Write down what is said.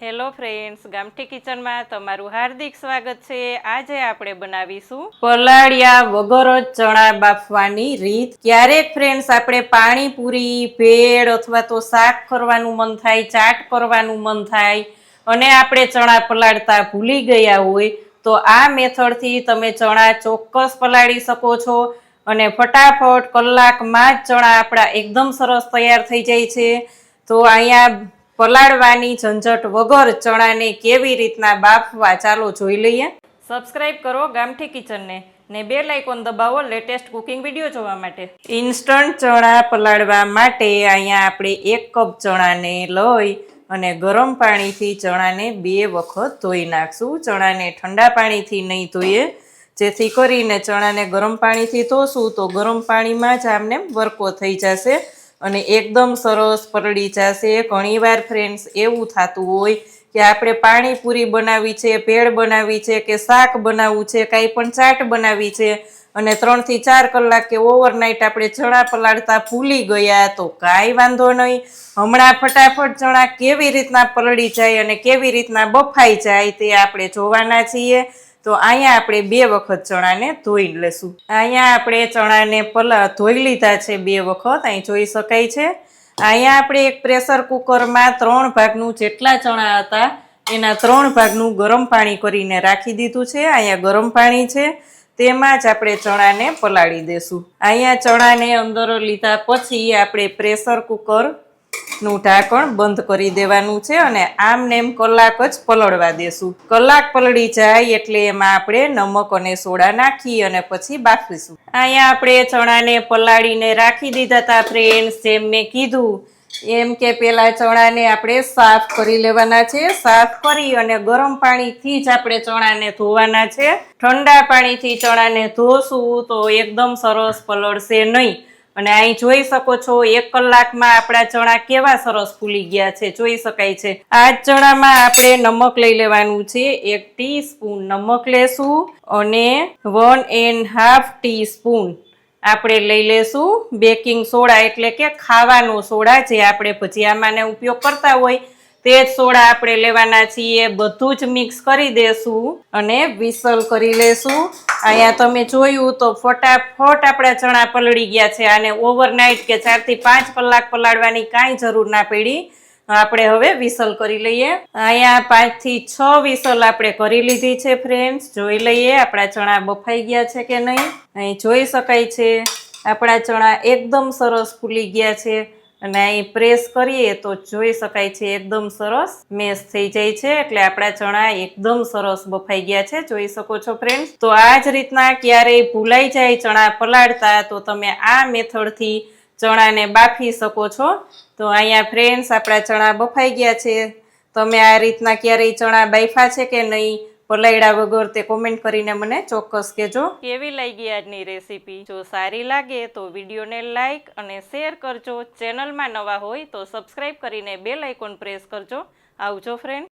Hello friends, ગામઠી કિચનમાં તમારું હાર્દિક સ્વાગત છે। આજે આપણે બનાવીશું પલાળ્યા વગર જ ચણા બાફવાની રીત। ક્યારેક ફ્રેન્ડ્સ આપણે પાણીપુરી, ભેળ અથવા તો શાક કરવાનું મન થાય, ચાટ કરવાનું મન થાય અને આપણે ચણા પલાળતા ભૂલી ગયા હોય તો આ મેથડથી તમે ચણા ચોક્કસ પલાળી શકો છો અને ફટાફટ કલાકમાં જ ચણા આપણા એકદમ સરસ તૈયાર થઈ જાય છે। તો અહીંયા પલાળવાની ઝંઝટ વગર ચણાને કેવી રીતના બાફવા ચાલો જોઈ લઈએ। સબસ્ક્રાઇબ કરો ગામઠી કિચનને ને બેલ આઇકોન દબાવો લેટેસ્ટ કુકિંગ વિડીયો જોવા માટે। ઇન્સ્ટન્ટ ચણા પલાળવા માટે અહીંયા આપણે 1 કપ ચણાને લઈ અને ગરમ પાણીથી ચણાને 2 વખત ધોઈ નાખશું। ચણાને ઠંડા પાણીથી નહીં ધોઈએ, જેથી કરીને ચણાને ગરમ પાણીથી ધોશું તો ગરમ પાણીમાં જ આમને વરકો થઈ જશે અને એકદમ સરસ પલળી જશે। ઘણીવાર ફ્રેન્ડ્સ એવું થતું હોય કે આપણે પાણીપુરી બનાવી છે, ભેળ બનાવી છે કે શાક બનાવવું છે, કાંઈ પણ ચાટ બનાવી છે અને 3 થી 4 કલાક કે ઓવરનાઇટ આપણે ચણા પલાળતા ભૂલી ગયા તો કાંઈ વાંધો નહીં, હમણાં ફટાફટ ચણા કેવી રીતના પલળી જાય અને કેવી રીતના બફાઈ જાય તે આપણે જોવાના છીએ। તો અહીંયા આપણે 2 વખત ચણાને ધોઈ લેશું। અહીંયા આપણે ચણાને ધોઈ લીધા છે 2 વખત, અહીં જોઈ શકાય છે। અહીંયા આપણે એક પ્રેશર કુકરમાં 3 ભાગનું જેટલા ચણા હતા એના 3 ભાગનું ગરમ પાણી કરીને રાખી દીધું છે। અહીંયા ગરમ પાણી છે, તેમાં જ આપણે ચણાને પલાળી દેશું। અહીંયા ચણાને અંદર લીધા પછી આપણે પ્રેશર કુકરનું ઢાંકણ બંધ કરી દેવાનું છે અને આમને એમ કલાક જ પલળવા દેશું। કલાક પલળી જાય એટલે એમાં આપણે નમક અને સોડા નાખી અને પછી બાફીશું। અહીંયા આપણે ચણાને પલાળીને રાખી દીધા હતા ફ્રેન્ડ્સ। જેમ મેં કીધું એમ કે પેલા ચણાને આપણે સાફ કરી લેવાના છે। સાફ કરી અને ગરમ પાણીથી જ આપણે ચણાને ધોવાના છે। ઠંડા પાણીથી ચણાને ધોશું તો એકદમ સરસ પલળશે નહીં અને અહીં જોઈ શકો છો 1 કલાકમાં આપણા ચણા કેવા સરસ ફૂલી ગયા છે, જોઈ શકાય છે। આ ચણામાં આપણે નમક લઈ લેવાનું છે। 1 ટીસ્પૂન નમક લેશું અને 1.5 ટીસ્પૂન આપણે લઈ લેશું બેકિંગ સોડા, એટલે કે ખાવાનો સોડા, જે આપણે ભજીયામાં ઉપયોગ કરતા હોય તે જ સોડા આપણે લેવાના છીએ। બધું જ મિક્સ કરી દેશું અને વિસલ કરી લેશું। અહીંયા તમે જોયું તો ફટાફટ આપણા ચણા પલળી ગયા છે। આને ઓવરનાઇટ કે 4 થી 5 કલાક પલાળવાની કાંઈ જરૂર ના પડી। આપણે હવે વિસલ કરી લઈએ। અહીંયા 5 થી 6 વિસલ આપણે કરી લીધી છે ફ્રેન્ડ્સ। જોઈ લઈએ આપણા ચણા બફાઈ ગયા છે કે નહીં। અહીં જોઈ શકાય છે આપણા ચણા એકદમ સરસ ફૂલી ગયા છે અને અહીં પ્રેસ કરીએ તો જોઈ શકાય છે એકદમ સરસ મેશ થઈ જાય છે, એટલે આપણા ચણા એકદમ સરસ બફાઈ ગયા છે, જોઈ શકો છો ફ્રેન્ડ્સ। તો આ જ રીતના ક્યારેય ભૂલાઈ જાય ચણા પલાળતા તો તમે આ મેથડથી ચણાને બાફી શકો છો। તો અહીંયા ફ્રેન્ડ્સ આપણા ચણા બફાઈ ગયા છે। તમે આ રીતના ક્યારેય ચણા બાફ્યા છે કે નહીં પલાળ્યા વગર તે કોમેન્ટ કરીને મને ચોક્કસ કહેજો। કેવી લાગી આજની રેસીપી? જો સારી લાગે તો વિડીયોને લાઈક અને શેર કરજો। ચેનલમાં નવા હોય તો સબસ્ક્રાઈબ કરીને બેલ આઇકોન પ્રેસ કરજો। આવજો ફ્રેન્ડ।